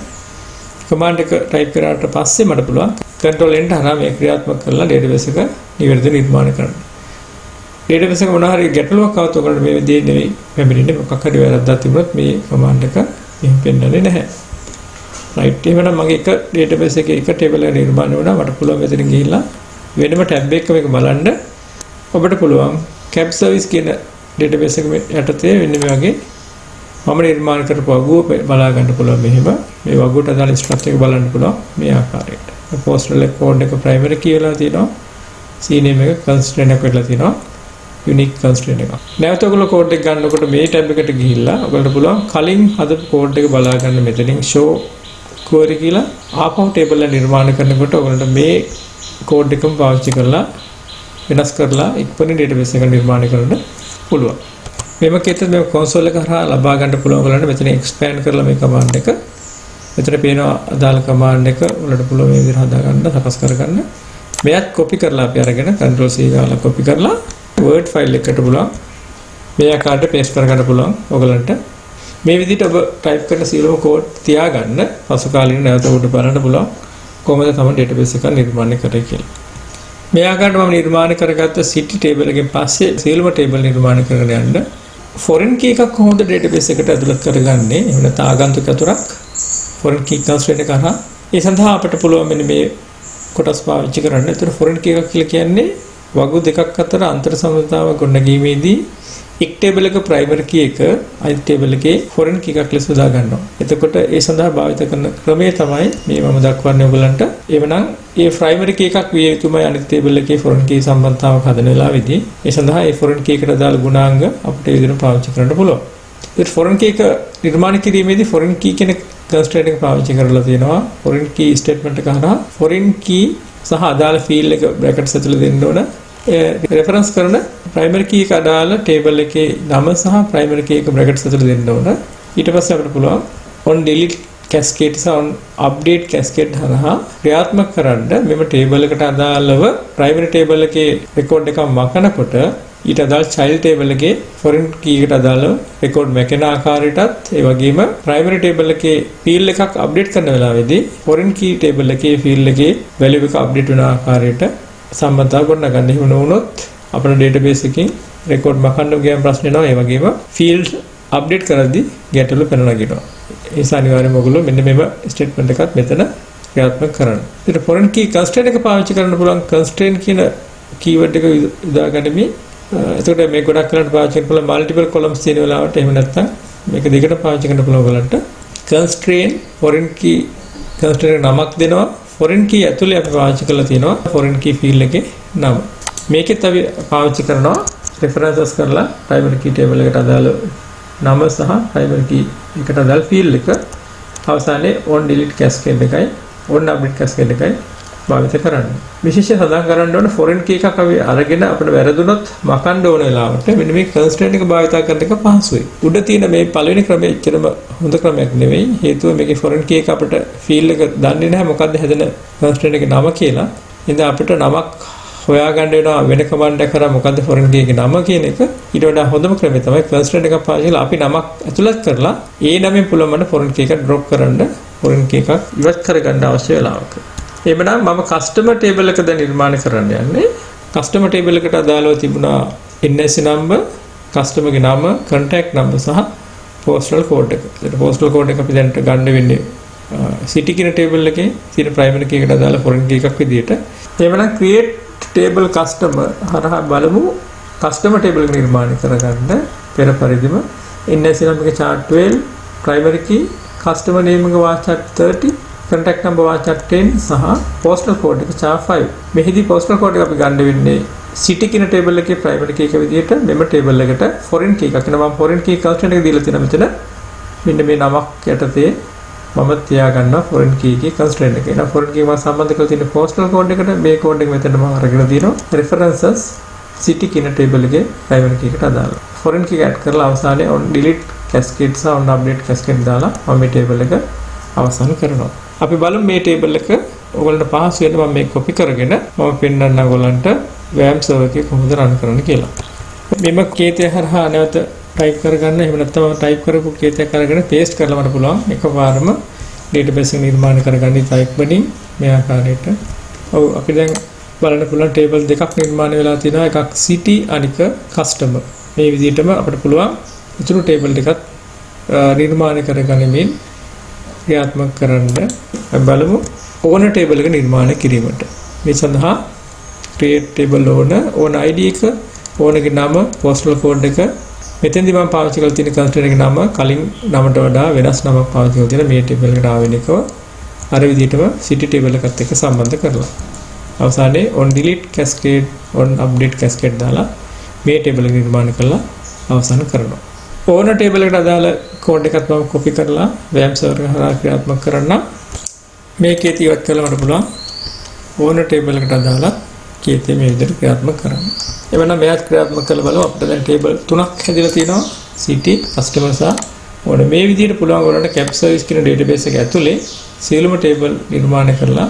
command එක type කරාට පස්සේ මට පුළුවන් control enter හරහා මේ ක්‍රියාත්මක කරලා database එක නිවැරදිව නිර්මාණය කරන්න. database එක මොනවා හරි ගැටලුවක් આવත් ඔයගොල්ලෝ මේ විදිහේ නෙවෙයි පැමිණෙන්නේ. මොකක් හරි වැරද්දක් තිබුණොත් මේ command එක මෙහෙම පෙන්නන්නේ නැහැ. right එහෙනම් මගේ එක database එකේ එක table එක නිර්මාණය වුණා. මට පුළුවන් මෙතන ගිහිල්ලා වෙනම tab එකක මේක බලන්න. ඔබට පුළුවන් cap service කියන database එක යටතේ වෙන මේ වගේ මම නිර්මාණය කරපු වගුව බලා ගන්න පුළුවන්. මෙහෙම මේ වගුවට අදාළ structure එක බලන්න පුළුවන් මේ ආකාරයට. postal code එක primary key වෙලා තියෙනවා. cname එක constraint එක වෙලා තියෙනවා. unique constraint එක. නැවත ඔයගොල්ලෝ code එක ගන්නකොට මේ tab එකට ගිහිල්ලා ඔයගොල්ලෝ පුළුවන් කලින් හදපු code එක බලා ගන්න මෙතනින් show query කියලා ආපහු table එක නිර්මාණය කරනකොට ඔයගොල්ලන්ට මේ code එකම පාවිච්චි කරලා වෙනස් කරලා ඉක්මනින් database එක නිර්මාණය කරන්න පුළුවන්. මේක කේතර මේ console එක හරහා ලබා ගන්න පුළුවන් ඔයගොල්ලන්ට මෙතන expand කරලා මේ command එක මෙතන පේනවා අදාළ command එක ඔයාලට පුළුවන් මේ විදිහට හදා ගන්න සකස් කරගන්න. මෙයත් copy කරලා අපි අරගෙන control C ගාලා copy කරලා word file එකට පුළුවන් මේ ආකාරයට paste කරගන්න පුළුවන් ඔයගලන්ට. මේ විදිහට ඔබ ටයිප් කරන සියලුම කෝඩ් තියාගන්න පසු කාලීන නැවත උඩ බලන්න පුළුවන් කොහොමද තමයි ඩේටාබේස් එකක් නිර්මාණය කරේ කියලා. මේ ආකාරයට මම නිර්මාණය කරගත්ත city table එකෙන් පස්සේ සියලුම table නිර්මාණය කරගෙන යන්න foreign key එකක් කොහොමද ඩේටාබේස් එකට ඇතුළත් කරගන්නේ? එහෙම නැත්නම් ආගන්තුක අතුරක් foreign key constraint එක කරා. ඒ සඳහා අපිට පුළුවන් මෙන්න මේ කොටස් පාවිච්චි කරන්න. ඒතර foreign key එකක් කියලා කියන්නේ වගු දෙකක් අතර අන්තර් සම්බන්ධතාව ගොඩනැගීමේදී එක් ටේබල් එක ප්‍රයිමරි කී එක අනිත් ටේබල් එකේ ෆොරන් කී එකක් ලෙස උදා ගන්නවා. එතකොට ඒ සඳහා භාවිත කරන ක්‍රමය තමයි මේ මම දක්වන්නේ ඔයගලන්ට. එවනම් ඒ ප්‍රයිමරි කී එකක් විය යුතුමයි අනිත් ටේබල් එකේ ෆොරන් කී සම්බන්ධතාවක් හදන වෙලාවේදී. ඒ සඳහා ඒ ෆොරන් කී එකට අදාළ ගුණාංග අපිට ඒ විදිහට පාවිච්චි කරන්න පුළුවන්. ඒ ෆොරන් කී එක නිර්මාණය කිරීමේදී ෆොරන් කී කියන කන්ස්ට්‍රේන්ට් එක පාවිච්චි කරලා තියෙනවා. ෆොරන් කී ස්ටේට්මන්ට් එක හරහා ෆොරන් කී සහ අදාළ ෆීල්ඩ් එක බ්‍රැකට්ස් ඇතුළේ දෙන්න ඕන. රෙෆරන්ස් කරන ප්‍රයිමරි කී එක අදාළ ටේබල් එකේ නම සහ ප්‍රයිමරි කී එක බ්‍රැකට්ස් ඇතුළේ දෙන්න ඕන. ඊට පස්සේ අපිට පුළුවන් on delete cascade සහ on update cascade හරහා ක්‍රියාත්මක කරන්න මෙම ටේබල් එකට අදාළව ප්‍රයිමරි ටේබල් එකේ රෙකෝඩ් එකක් මකනකොට ඊට අදාළ child ටේබල් එකේ foreign key එකට අදාළව රෙකෝඩ් මැකෙන ආකාරයටත් ඒ වගේම ප්‍රයිමරි ටේබල් එකේ ෆීල්ඩ් එකක් අප්ඩේට් කරන වෙලාවේදී foreign key ටේබල් එකේ ෆීල්ඩ් එකේ වැලියු එක අප්ඩේට් වෙන ආකාරයට සම්බන්ධතාව ගොඩනගන්න. එහෙම නොවුනොත් අපේ ඩේටාබේස් එකකින් රෙකෝඩ් මකන්න ගියම ප්‍රශ්න එනවා. ඒ වගේම ෆීල්ඩ් අප්ඩේට් කරද්දී ගැටලු පැන නගිනවා. ඒ නිසා අනිවාර්යයෙන්ම ඔයගොල්ලෝ මෙන්න මේව ස්ටේට්මන්ට් එකක් මෙතන ක්‍රියාත්මක කරන්න. ඊට foreign key constraint එක පාවිච්චි කරන්න පුළුවන් constraint කියන keyword එක යොදා ගනිමින් එතකොට මේ ගොඩක් කරලා පාවිච්චි කරන්න පුළුවන් multiple columns තියෙන වෙලාවට එහෙම නැත්නම් මේක දෙකට පාවිච්චි කරන්න පුළුවන් ඔයගලන්ට constraint foreign key constraint නමක් දෙනවා. foreign key ඇතුලේ අපි පාවිච්චි කරලා තියෙනවා foreign key field එකේ නම. මේකෙත් අපි පාවිච්චි කරනවා references කරලා primary key table එකට අදාළ නම සහ primary key එකට අදාළ field එක අවසානයේ on delete cascade එකයි on update cascade එකයි භාවිත කරන්න. විශේෂයෙන් සඳහන් කරන්න ඕන foreign key එකක් අපි අරගෙන අපිට වැරදුනොත් මකන්න ඕන වෙලාවට මෙන්න මේ constraint එක භාවිත කරන එක පහසුයි. උඩ තියෙන මේ පළවෙනි ක්‍රමය එච්චරම හොඳ ක්‍රමයක් නෙවෙයි. හේතුව මේකේ foreign key එක අපිට field එක දන්නේ නැහැ මොකද්ද හැදෙන constraint එකේ නම කියලා. ඉතින් අපිට නමක් හොයාගන්න වෙනවා වෙන කමාන්ඩ් එකක් කරා මොකද්ද foreign key එකේ නම කියන එක. ඊට වඩා හොඳම ක්‍රමය තමයි constraint එකක් පාවිච්චි කරලා අපි නමක් ඇතුළත් කරලා ඒ නමෙන් පුළුවන් foreign key එක drop කරන්න foreign key එකක් ඉවත් කරගන්න අවශ්‍ය වෙලාවක. එhmenan මම කස්ටමර් ටේබල් එක දැන් නිර්මාණය කරන්න යන්නේ. කස්ටමර් ටේබල් එකට අදාළව තිබුණා NIC number, කස්ටමර්ගේ නම, contact number සහ postal code එක. ඒත් postal code එක අපි දැන් ගන්න වෙන්නේ city කියන ටේබල් එකේ තියෙන primary key එකට අදාළ foreign key එකක් විදියට. එhmenan create table customer හරහා බලමු customer table එක නිර්මාණය කරගන්න පෙර පරිදිම NIC number එක chart 12, primary key, customer name එක වාචාර්ට් 30, contact number වාචාර්ට් 10 සහ postal code එක chart 5. මෙහිදී postal code එක අපි ගන්න වෙන්නේ city කියන table එකේ primary key එක විදියට මෙම table එකට foreign key එකක් වෙනවා. මම foreign key constraint එක දීලා තියෙනවා මෙතන. මෙන්න මේ නමක් යටතේ මම තියා ගන්නවා foreign key එකේ constraint එක. එහෙනම් foreign key එක මම සම්බන්ධ කරලා තියෙන postal code එකට මේ code එක මෙතන මම අරගෙන තියෙනවා. references city කියන table එකේ primary key එකට අදාළව. foreign key add කරලා අවසානයේ on delete cascade සහ on update cascade දාලා මම මේ table එක අවසන් කරනවා. අපි බලමු මේ table එක ඔයගොල්ලන්ට පහසු වෙන්න මම මේක copy කරගෙන මම පෙන්නන්න ඔයගොල්ලන්ට WAM server එකේ කොහොමද run කරන්න කියලා. මෙම කේතය හරහා නැවත type කරගන්න. එහෙම නැත්නම් මම type කරපු කේතයක් අරගෙන paste කරලා මට පුළුවන් එකපාරම database එක නිර්මාණය කරගන්න type වලින් මේ ආකාරයට. ඔව් අපි දැන් බලන්න පුළුවන් table දෙකක් නිර්මාණය වෙලා තියෙනවා. එකක් city අනික customer. මේ විදිහටම අපිට පුළුවන් ඉතුරු table දෙකත් නිර්මාණය කරගනිමින් ක්‍රියාත්මක කරන්න. අපි බලමු owner table එක නිර්මාණය කිරීමට. මේ සඳහා create table owner id එක, owner ගේ නම, postal code එක මෙතෙන්දී මම පාවිච්චි කරලා තියෙන constraint එකේ නම කලින් නමට වඩා වෙනස් නමක් පාවිච්චි කරලා තියෙන මේ table එකට ආවෙනිකව අර විදිහටම city table එකත් එක්ක සම්බන්ධ කරලා අවසානයේ on delete cascade on update cascade දාලා මේ table එක නිර්මාණය කරලා අවසන් කරනවා. owner table එකට අදාළ code එකත් මම copy කරලා WAM server එක හරහා ක්‍රියාත්මක කරන්න. මේකේ තියවත් කරලා මට පුළුවන් owner table එකට අදාළ කේතය මේ විදිහට ක්‍රියාත්මක කරන්න. එවනම් මෙයාත් ක්‍රියාත්මක කරලා බලමු. අපිට දැන් table තුනක් හැදිලා තියෙනවා. city, customer සහ owner. මේ විදිහට පුළුවන් ඔයාලට cap service කියන database එක ඇතුලේ සියලුම table නිර්මාණය කරලා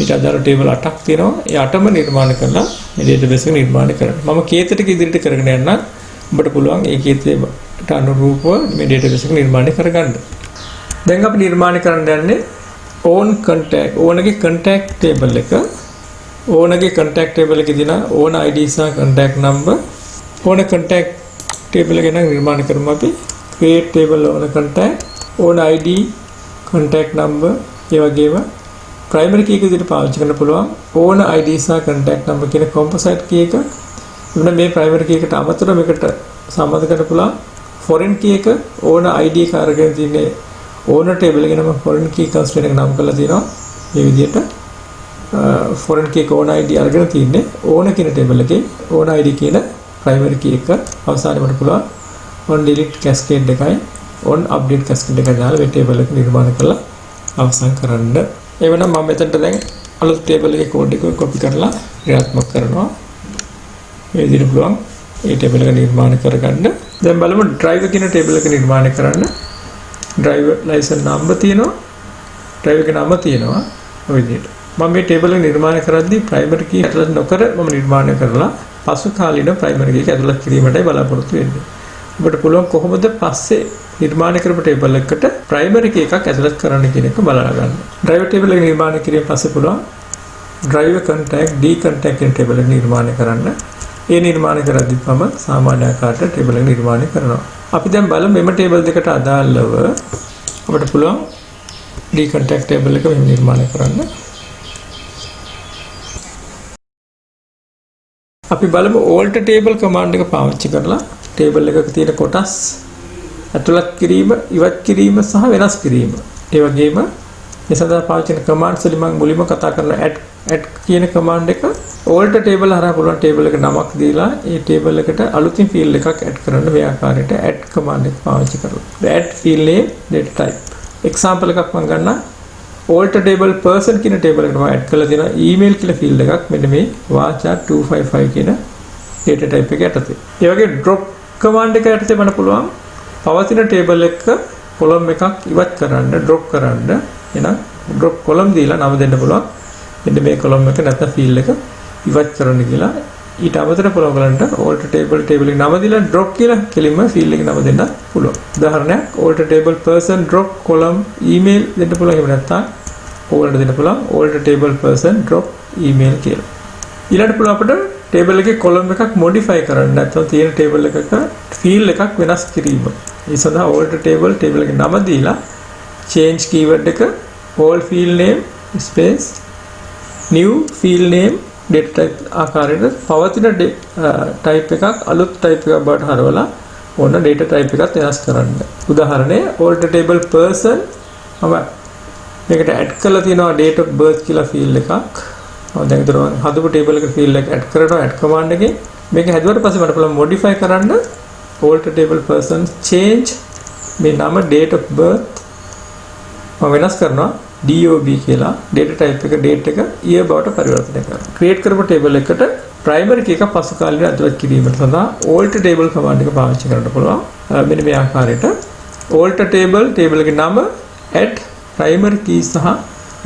ඊට අදාළ table 8ක් තියෙනවා. ඒ 8ම නිර්මාණය කරලා මේ database එක නිර්මාණය කරන්න. මම කේත ටික ඉදිරියට කරගෙන යන්න. ඔබට පුළුවන් ඒ කේතේ අනුරූපව මේ database එක නිර්මාණය කරගන්න. දැන් අපි නිර්මාණය කරන්න යන්නේ own contact ඕනගේ contact table එක. ඕනගේ contact table එකේ දින own ID සහ contact number ඕන contact table එක නම් නිර්මාණය කරමු අපි. create table own contact own ID contact number ඒ වගේම primary key එක විදිහට පාවිච්චි කරන්න පුළුවන් own ID සහ contact number කියන composite key එක. එන්න මේ primary key එකට අමතරව මේකට සම්බන්ධ කරන්න පුළුවන් foreign key එක own ID එක අරගෙන තින්නේ owner table එකේ නම foreign key constraint එක නම් කරලා තියෙනවා. මේ විදිහට foreign key එක own ID අරගෙන තින්නේ own කියන table එකේ own ID කියන primary key එක අවසානයේ මට පුළුවන් on delete cascade එකයි on update cascade එකයි දාලා මේ table එක නිර්මාණය කරලා අවසන් කරන්න. එවනම් මම මෙතනට දැන් අලුත් table එකේ code එක copy කරලා ක්‍රියාත්මක කරනවා. මේ විදිහට පුළුවන් මේ table එක නිර්මාණය කරගන්න. දැන් බලමු driver කියන table එක නිර්මාණය කරන්න. driver license number තියෙනවා. driver එකේ නම තියෙනවා. ඔය විදිහට. මම මේ table එක නිර්මාණය කරද්දී primary key ඇතුළත් නොකර මම නිර්මාණය කරලා පසු කාලීන primary key එක ඇතුළත් කිරීමටයි බලාපොරොත්තු වෙන්නේ. ඔබට පුළුවන් කොහොමද පස්සේ නිර්මාණය කරපු table එකකට primary key එකක් ඇතුළත් කරන්න කියන එක බලලා ගන්න. driver table එක නිර්මාණය කිරීම පස්සේ පුළුවන් driver contact d contact කියන table එක නිර්මාණය කරන්න. ඒ නිර්මාණය කරද්දී මම සාමාන්‍ය ආකාරයට table එක නිර්මාණය කරනවා. අපි දැන් බලමු මෙම table දෙකට අදාළව අපිට පුළුවන් d contact table එක මෙහෙම නිර්මාණය කරන්න. අපි බලමු alter table command එක පාවිච්චි කරලා table එකක තියෙන කොටස් ඇතුළත් කිරීම, ඉවත් කිරීම සහ වෙනස් කිරීම. ඒ වගේම මේ සඳහා පාවිච්චි කරන commands වලින් මම මුලින්ම කතා කරන add කියන command එක alter table හරහා පුළුවන් table එක නමක් දීලා ඒ table එකට අලුතින් field එකක් add කරන්න මේ ආකාරයට add command එක පාවිච්චි කරලා. add field name data type. example එකක් මම ගන්නම්. alter table person කියන table එකට මම add කරලා දෙනවා email කියලා field එකක් මෙන්න මේ වාචා 255 කියන data type එක යටතේ. ඒ වගේ drop command එක යටතේ මම පුළුවන් පවතින table එක column එකක් ඉවත් කරන්න drop කරන්න. එහෙනම් drop column දීලා නම දෙන්න පුළුවන්. මෙන්න මේ column එක නැත්නම් field එක ඉවත් කරන්න කියලා. ඊට අමතරව පුළුවන් බලන්න alter table එකේ නම දීලා drop කියලා කෙලින්ම field එකේ නම දෙන්න පුළුවන්. උදාහරණයක් alter table person drop column email දෙන්න පුළුවන්. එහෙම නැත්නම් ඕවලට දෙන්න පුළුවන් alter table person drop email කියලා. ඊළඟට පුළුවන් අපිට table එකේ column එකක් modify කරන්න නැත්නම් තියෙන table එකක field එකක් වෙනස් කිරීම. ඒ සඳහා alter table එකේ නම දීලා change keyword එක old field name space new field name data type ආකාරයට පවතින type එකක් අලුත් type එකක් බවට හරවලා ඕන data type එකත් වෙනස් කරන්න. උදාහරණය alter table person මම මේකට add කරලා තියෙනවා date of birth කියලා field එකක්. මම දැන් විතර හදපු table එක field එක add කරනවා add command එකේ. මේක හැදුවට පස්සේ මට පුළුවන් modify කරන්න alter table person change මේ නම date of birth මම වෙනස් කරනවා DOB කියලා data type එක date එක year බවට පරිවර්තනය කරනවා. create කරපු table එකට primary key එක පසු කාලීන ඇතුළත් කිරීමට සඳහා alter table command එක පාවිච්චි කරන්න පුළුවන්. මෙන්න මේ ආකාරයට alter table එකේ නම add primary key සහ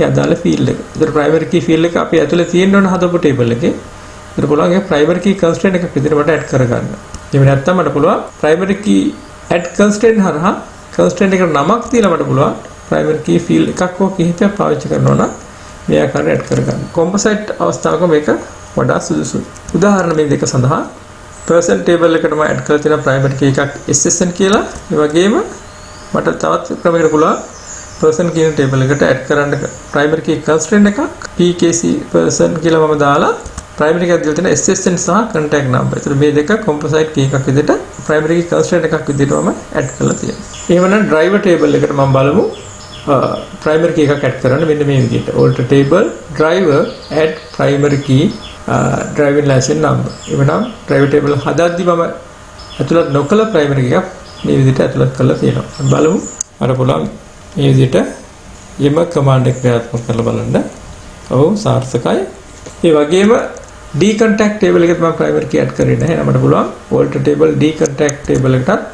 යදාල field එක. ඒතර primary key field එක අපි ඇතුලේ තියෙන්න ඕන හදපු table එකේ. ඒතර පුළුවන් ඒ primary key constraint එකක් විදිහට මට add කරගන්න. එහෙම නැත්නම් මට පුළුවන් primary key add constraint හරහා constraint එකට නමක් තියලා මට පුළුවන් primary key field එකක් හෝ කිහිපයක් පාවිච්චි කරනවා නම් මේ ආකාරයට add කරගන්න. composite අවස්ථාවක මේක වඩා සුදුසුයි. උදාහරණ මේ දෙක සඳහා person table එකට මම add කරලා තියෙන primary key එකක් SSN කියලා. ඒ වගේම මට තවත් ක්‍රමයකට පුළුවන් person කියන table එකට add කරන්න primary key constraint එකක් PKC person කියලා මම දාලා primary key එකක් දීලා තියෙන SSN සහ contact number. ඒතර මේ දෙක composite key එකක් විදිහට primary key constraint එකක් විදිහට මම add කරලා තියෙනවා. එහෙමනම් driver table එකට මම බලමු primary key එකක් add කරන්න මෙන්න මේ විදිහට. alter table driver add primary key driving license number. එවනම් driver table හදද්දි මම ඇතුළත් නොකළ primary key එකක් මේ විදිහට ඇතුළත් කරලා තියෙනවා. බලමු අර පුළුවන් මේ විදිහට යම command එක ක්‍රියාත්මක කරලා බලන්න. ඔව් සාර්ථකයි. ඒ වගේම d contact table එකත් මම primary key add කරේ නැහැ. අපිට පුළුවන් alter table d contact table එකටත්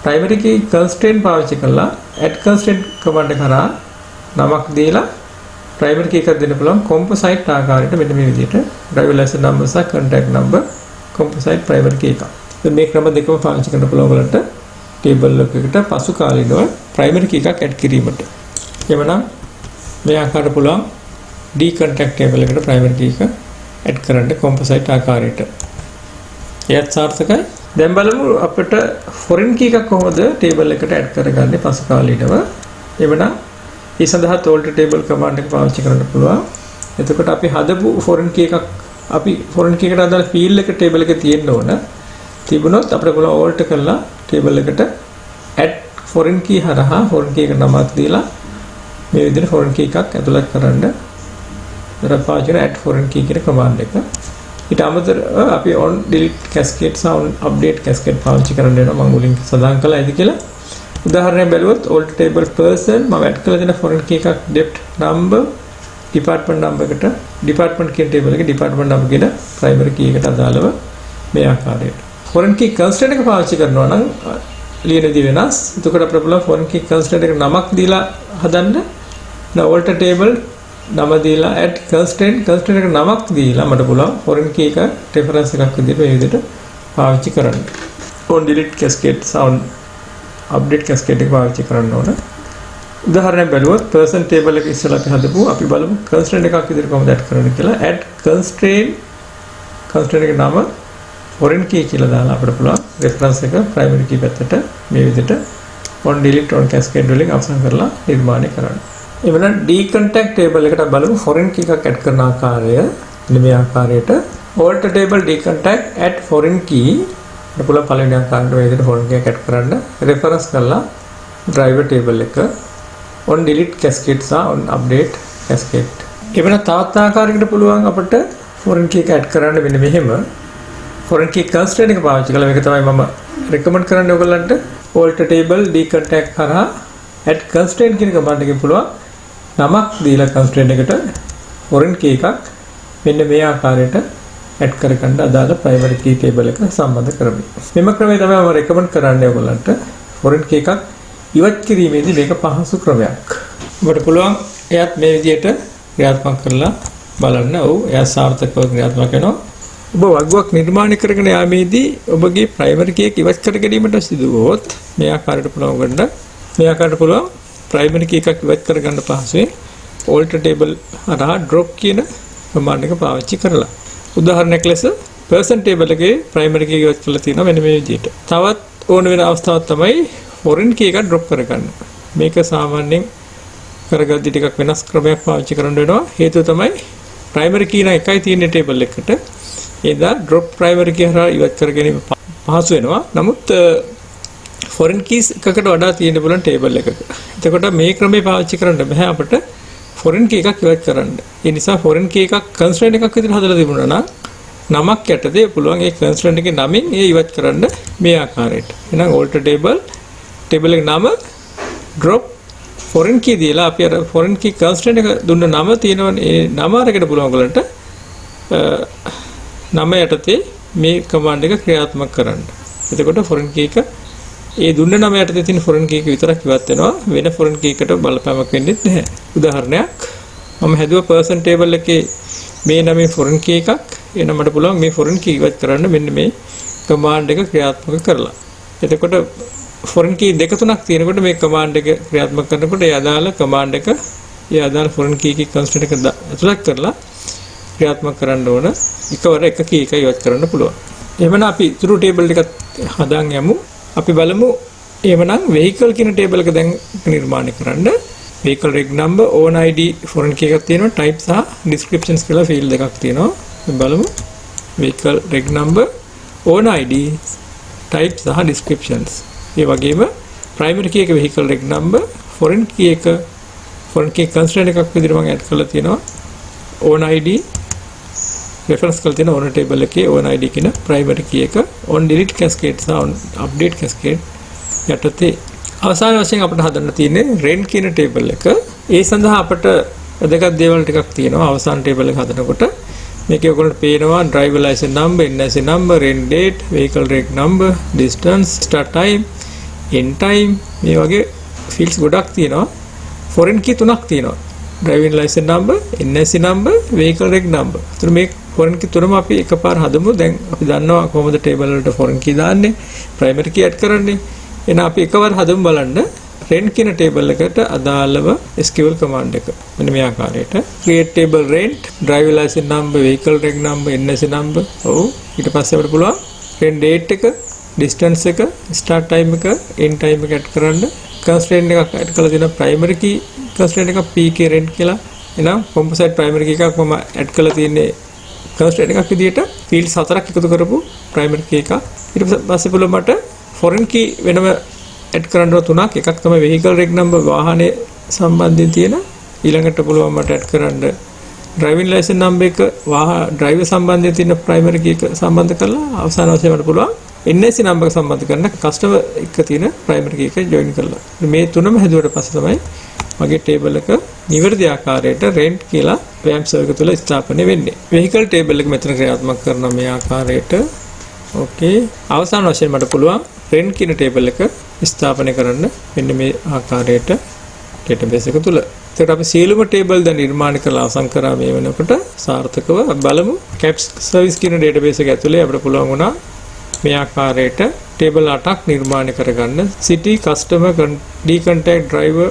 primary key constraint පාවිච්චි කරලා add constraint command එක කරා නමක් දීලා primary key එකක් දෙන්න පුළුවන් composite ආකාරයට මෙන්න මේ විදිහට driver license number සහ contact number composite primary key එකක්. මේ ක්‍රම දෙකම පාවිච්චි කරන්න පුළුවන් වලට ටේබල් එකකට පසු කාලීනව ප්‍රයිමරි කී එකක් ඇඩ් කිරීමට. එවනම් මේ ආකාරයට පුළුවන් ඩීකන්ටැක්ට් ටේබල් එකට ප්‍රයිමරි කී එක ඇඩ් කරන්න කොම්පොසයිට් ආකාරයට. එයත් සාර්ථකයි. දැන් බලමු අපිට ෆොරින් කී එකක් කොහොමද ටේබල් එකට ඇඩ් කරගන්නේ පසු කාලීනව. එවනම් ඒ සඳහා alt table command එක පාවිච්චි කරන්න පුළුවන්. එතකොට අපි හදපු ෆොරින් කී එකක් අපි ෆොරින් කී එකට අදාළ ෆීල්ඩ් එක ටේබල් එකේ තියෙන්න ඕන. තිබුණොත් අපිට පුළුවන් alt කරලා ටේබල් එකට add foreign key හරහා foreign key එකට නමක් දීලා මේ විදිහට foreign key එකක් ඇතුළත් කරන්න පාවිච්චි කරන add foreign key කියන command එක. ඊට අමතරව අපි on delete cascade සහ on update cascade පාවිච්චි කරන්න වෙනවා. මම මුලින් සඳහන් කළා ඒක කියලා. උදාහරණයක් බැලුවොත් alt table person මම add කරලා දෙන foreign key එකක් dept number department number එකට department කියන table එකේ department number කියන primary key එකට අදාළව මේ ආකාරයට foreign key constraint එක පාවිච්චි කරනවා නම් ලියනදී වෙනස්. එතකොට අපිට පුළුවන් foreign key constraint එක නමක් දීලා හදන්න. alt table නම දීලා add constraint එක නමක් දීලා මට පුළුවන් foreign key එක reference එකක් විදිහට මේ විදිහට පාවිච්චි කරන්න. on delete cascade sound update cascade එක පාවිච්චි කරන්න ඕන. උදාහරණයක් බැලුවොත් person table එක ඉස්සෙල්ලා අපි හදපු අපි බලමු constraint එකක් විදිහට කොහොමද add කරන්නේ කියලා. add constraint එක නම foreign key කියලා දාලා අපිට පුළුවන් reference එක primary key පැත්තට මේ විදිහට on delete on cascade වලින් අවසන් කරලා නිර්මාණය කරන්න. එවනම් decontact table එකට බලමු foreign key එකක් add කරන ආකාරය. මේ ආකාරයට alt table decontact add foreign key අපිට පුළුවන් පළවෙනි ආකාරයට මේ විදිහට foreign key එකක් add කරන්න reference කරලා driver table එක on delete cascade සහ on update cascade. එවනම් තවත් ආකාරයකට පුළුවන් අපිට foreign key එක add කරන්න මෙන්න මෙහෙම foreign key constraint එක පාවිච්චි කළා. මේක තමයි මම recommend කරන්නේ ඔයගොල්ලන්ට. alt table decontact කරා add constraint කියන command එකෙන් පුළුවන් නමක් දීලා constraint එකට foreign key එකක් මෙන්න මේ ආකාරයට add කරගන්න අදාළ primary key table එක සම්බන්ධ කරමු. මෙම ක්‍රමය තමයි මම recommend කරන්නේ ඔයගොල්ලන්ට. foreign key එකක් ඉවත් කිරීමේදී මේක පහසු ක්‍රමයක්. ඔබට පුළුවන් එයත් මේ විදිහට ක්‍රියාත්මක කරලා බලන්න. ඔව් එයා සාර්ථකව ක්‍රියාත්මක වෙනවා. ඔබ වගුවක් නිර්මාණය කරගෙන යාමේදී ඔබගේ ප්‍රයිමරි කී එක ඉවත් කර ගැනීමට සිදු වුවොත් මේ ආකාරයට පුළුවන් ප්‍රයිමරි කී එකක් ඉවත් කර ගන්න පහසුවෙන් alt table හරහා drop කියන command එක පාවිච්චි කරලා. උදාහරණයක් ලෙස person table එකේ ප්‍රයිමරි කී ඉවත් කරලා තියෙනවා මෙන්න මේ විදිහට. තවත් ඕන වෙන අවස්ථාවක් තමයි foreign key එක drop කරගන්න. මේක සාමාන්‍යයෙන් කරගද්දි ටිකක් වෙනස් ක්‍රමයක් පාවිච්චි කරන්න වෙනවා. හේතුව තමයි primary key නම් එකයි තියෙන table එකකට. එදා drop primary key හරහා ඉවත් කර ගැනීම පහසු වෙනවා. නමුත් foreign keys එකකට වඩා තියෙන බලන table එකක. එතකොට මේ ක්‍රමේ පාවිච්චි කරන්න බෑ අපිට foreign key එකක් ඉවත් කරන්න. ඒ නිසා foreign key එකක් constraint එකක් විදිහට හදලා තිබුණා නම් නමක් යටතේ පුළුවන් ඒ constraint එකේ නමින් ඒ ඉවත් කරන්න මේ ආකාරයට. එහෙනම් alt table එකේ නම drop foreign key දීලා අපි අර foreign key constraint එක දුන්න නම තියෙනවනේ ඒ නම අරගෙන පුළුවන් ඔයගලන්ට නම යටතේ මේ command එක ක්‍රියාත්මක කරන්න. එතකොට foreign key එක ඒ දුන්න නම යටතේ තියෙන foreign key එක විතරක් ඉවත් වෙනවා. වෙන foreign key එකට බලපෑමක් වෙන්නේ නැහැ. උදාහරණයක් මම හැදුවා person table එකේ මේ නමේ foreign key එකක්. එන මට පුළුවන් මේ foreign key ඉවත් කරන්න මෙන්න මේ command එක ක්‍රියාත්මක කරලා. එතකොට foreign key දෙක තුනක් තියෙනකොට මේ command එක ක්‍රියාත්මක කරනකොට ඒ අදාළ command එක ඒ අදාළ foreign key එකේ constraint එක ඇතුළත් කරලා ක්‍රියාත්මක කරන්න ඕන. එකවර එක key එක ඉවත් කරන්න පුළුවන්. එහෙමනම් අපි ඉතුරු table එකත් හදාන් යමු. අපි බලමු එහෙමනම් vehicle කියන table එක දැන් නිර්මාණය කරන්න. vehicle reg number own id foreign key එකක් තියෙනවා. type සහ descriptions කියලා field දෙකක් තියෙනවා. අපි බලමු vehicle reg number own id type සහ descriptions. ඒ වගේම primary key එක vehicle reg number foreign key constraint එකක් විදිහට මම add කරලා තියෙනවා. own id reference කරලා තියෙන own table එකේ own id කියන primary key එක on delete cascade සහ on update cascade යටතේ අවසාන වශයෙන් අපිට හදන්න තියෙන්නේ rent කියන table එක. ඒ සඳහා අපිට වැදගත් දේවල් ටිකක් තියෙනවා. අවසාන table එක හදනකොට මේකේ ඔයගොල්ලන්ට පේනවා driver license number, NIC number, rent date, vehicle reg number, distance, start time, end time මේ වගේ fields ගොඩක් තියෙනවා. foreign key තුනක් තියෙනවා. driving license number, NIC number, vehicle reg number. ඒතර මේ foreign key තුනම අපි එකපාර හදමු. දැන් අපි දන්නවා කොහොමද table වලට foreign key දාන්නේ, primary key add කරන්නේ. එහෙනම් අපි එකවර හදමු බලන්න rent කියන table එකට අදාළව SQL command එක. මෙන්න මේ ආකාරයට create table rent, driver license number, vehicle reg number, NSC number. ඔව්. ඊට පස්සේ අපිට පුළුවන් rent date එක, distance එක, start time එක, end time එක add කරන්න. constraint එකක් add කරලා දෙන primary key constraint එකක් pk rent කියලා. එහෙනම් composite primary key එකක් මම add කරලා තියෙන්නේ constraint එකක් විදියට fields 4ක් එකතු කරපු primary key එකක්. ඊට පස්සේ පුළුවන් මට foreign key වෙනම add කරන්න තුනක්. එකක් තමයි vehicle reg number වාහනේ සම්බන්ධයෙන් තියෙන. ඊළඟට පුළුවන් මට add කරන්න driving license number එක driver සම්බන්ධයෙන් තියෙන primary key එක සම්බන්ධ කරලා අවසාන වශයෙන් මට පුළුවන් NSC number එක සම්බන්ධ කරන customer එක තියෙන primary key එක join කරලා. මේ තුනම හැදුවට පස්සේ තමයි මගේ table එක නිවැරදි ආකාරයට rent කියලා WAMP server එක තුල ස්ථාපනය වෙන්නේ. vehicle table එක මෙතන ක්‍රියාත්මක කරන මේ ආකාරයට okay. අවසාන වශයෙන් මට පුළුවන් rent කියන table එක ස්ථාපනය කරන්න මෙන්න මේ ආකාරයට database එක තුල. ඒකට අපි සියලුම table දැන් නිර්මාණය කරලා අවසන් කරා මේ වෙනකොට සාර්ථකව බලමු. CAPS service කියන database එක ඇතුලේ අපිට පුළුවන් වුණා මේ ආකාරයට table 8ක් නිර්මාණය කරගන්න. city, customer, D-contact, driver,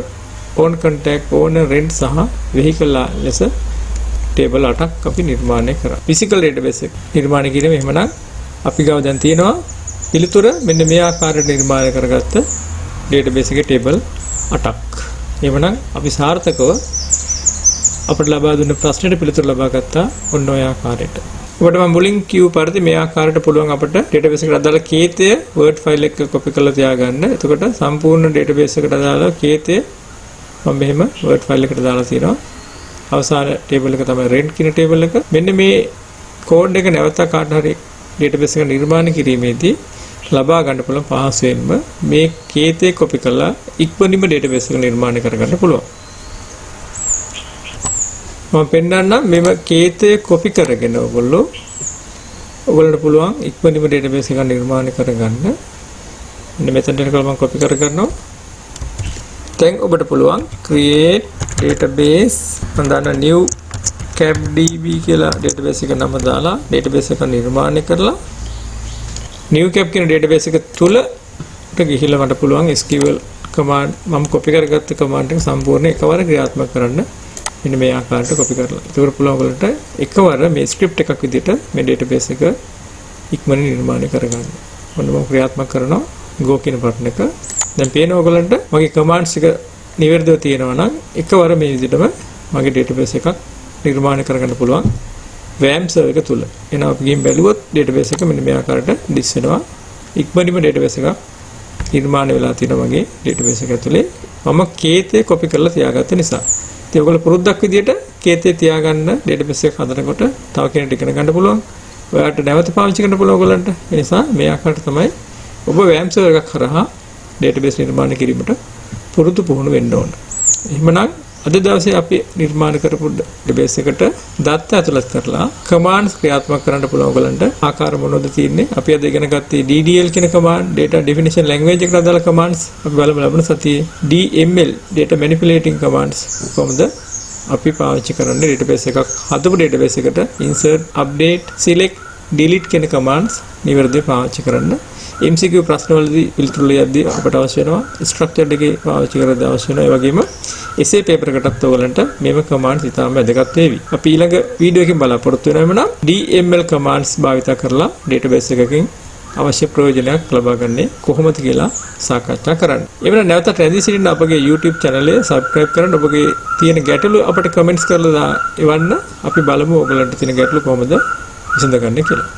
on contact, owner, rent සහ vehicle ලෙස table 8ක් අපි නිර්මාණය කරා. physical database එක නිර්මාණය කිරීම එහෙමනම් අපි ගාව දැන් තියෙනවා පිළිතුර මෙන්න මේ ආකාරයට නිර්මාණය කරගත්ත database එකේ table 8ක්. එහෙමනම් අපි සාර්ථකව අපිට ලබා දුන්න ප්‍රශ්නෙට පිළිතුරු ලබා ගත්තා ඔන්න ඔය ආකාරයට. ඔබට මම මුලින් කිව්ව පරිදි මේ ආකාරයට පුළුවන් අපිට database එකට අදාළ කේතය word file එක copy කරලා තියාගන්න. එතකොට සම්පූර්ණ database එකට අදාළ කේතය මම මෙහෙම word file එකට දාලා තියෙනවා. අවසාන table එක තමයි rent කියන table එක. මෙන්න මේ code එක නැවත කාට හරි database එක නිර්මාණය කිරීමේදී ලබා ගන්න පුළුවන් පහසුවෙන්ම මේ කේතේ copy කරලා ඉක්මනින්ම database එක නිර්මාණය කරගන්න පුළුවන්. මම පෙන්නන්නම් මෙම කේතේ copy කරගෙන ඔයගොල්ලන්ට පුළුවන් ඉක්මනින්ම database එක නිර්මාණය කරගන්න. මෙන්න මෙතනට එනකොට මම copy කරගන්නවා. දැන් ඔබට පුළුවන් create database මම new capdb කියලා database එක නම දාලා database එක නිර්මාණය කරලා new cap කියන database එක තුලට ගිහිල්ලා මට පුළුවන් SQL command මම copy කරගත්ත command එක සම්පූර්ණ එකවර ක්‍රියාත්මක කරන්න. මෙන්න මේ ආකාරයට copy කරලා. ඒකට පුළුවන් ඔයගලට එකවර මේ script එකක් විදිහට මේ database එක ඉක්මනින් නිර්මාණය කරගන්න. ඔන්න මම ක්‍රියාත්මක කරනවා go කියන button එක. දැන් පේන ඔයගලන්ට මගේ commands එක නිවැරදිව තියෙනවා නම් එකවර මේ විදිහටම මගේ database එකක් නිර්මාණය කරගන්න පුළුවන් WAMP server එක තුල. එහෙනම් අපි ගිහින් බැලුවොත් database එක මෙන්න මේ ආකාරයට diss වෙනවා. ඉක්මනින්ම database එකක් නිර්මාණය වෙලා තියෙනවා මගේ database එක ඇතුලේ. මම කේතේ copy කරලා තියාගත්ත නිසා. ඉතින් ඔයගොල්ලෝ පුරුද්දක් විදියට කේතේ තියාගන්න database එක හදනකොට තව කෙනෙක්ට ඉගෙන ගන්න පුළුවන්. ඔයාලට නැවත පාවිච්චි කරන්න පුළුවන් ඔයගොල්ලන්ට. ඒ නිසා මේ ආකාරයට තමයි ඔබ WAMP server එකක් කරා database නිර්මාණය කිරීමට පුරුදු පුහුණු වෙන්න ඕන. එහෙමනම් අද දවසේ අපි නිර්මාණය කරපු database එකට දත්ත ඇතුළත් කරලා commands ක්‍රියාත්මක කරන්න පුළුවන් ඔයගලන්ට. ආකාර මොනවද තියෙන්නේ? අපි අද ඉගෙන ගත්තේ DDL කියන command, data definition language එකට අදාළ commands. අපි බලමු ලබන සතියේ DML, data manipulating commands කොහොමද අපි පාවිච්චි කරන්නේ database එකක් හදපු database එකට insert, update, select, delete කියන commands නිවැරදිව පාවිච්චි කරන්න. MCQ ප්‍රශ්න වලදී පිළිතුරු ලියද්දී අපට අවශ්‍ය වෙනවා structured එකේ පාවිච්චි කරද්දී අවශ්‍ය වෙනවා. ඒ වගේම essay paper එකටත් ඔයගලන්ට මේව commands ඉතාම වැදගත් වේවි. අපි ඊළඟ වීඩියෝ එකකින් බලාපොරොත්තු වෙනවා නම් DML commands භාවිත කරලා database එකකින් අවශ්‍ය ප්‍රයෝජනයක් ලබා ගන්න කොහොමද කියලා සාකච්ඡා කරන්න. එවන නැවතත් රැඳී සිටින්න අපගේ YouTube channel එක subscribe කරන්න. ඔබගේ තියෙන ගැටලු අපට comments කරලා එවන්න. අපි බලමු ඔයගලන්ට තියෙන ගැටලු කොහොමද විසඳගන්නේ කියලා.